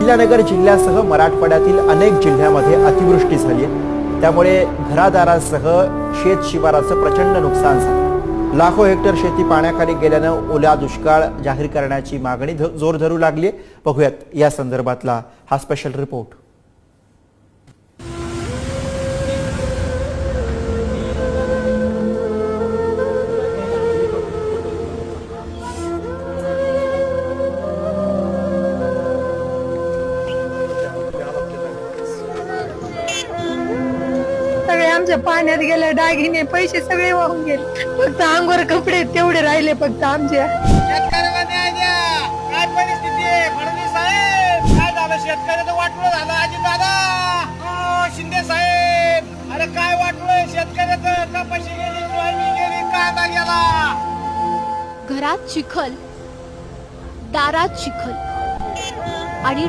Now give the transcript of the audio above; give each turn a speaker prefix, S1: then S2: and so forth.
S1: अहिल्यानगर जिल्ह्यासह मराठवाड्यातील अनेक जिल्ह्यामध्ये अतिवृष्टी झाली आहे। त्यामुळे घरादारासह शेत शिवाराचं प्रचंड नुकसान झालं। लाखो हेक्टर शेती पाण्याखाली गेल्यानं ओला दुष्काळ जाहीर करण्याची मागणी जोर धरू लागली आहे। बघूयात या संदर्भातला हा स्पेशल रिपोर्ट।
S2: सगळे आमच्या पाण्यात गेले, दागिने पैसे सगळे वाहून गेले। फक्त अंगावर कपडे तेवढे राहिले फक्त आमच्या।
S3: शेतकऱ्याला न्याय द्या। काय परिस्थिती आहे फडणवीस साहेब? काय झालं? शेतकऱ्याचं वाटलं झालं अजितदादा, शिंदे साहेब। अरे काय वाटलं शेतकऱ्याचं? कपाशी गेली, सोयाबीन गेली, कांदा गेला।
S4: घरात चिखल, दारात चिखल आणि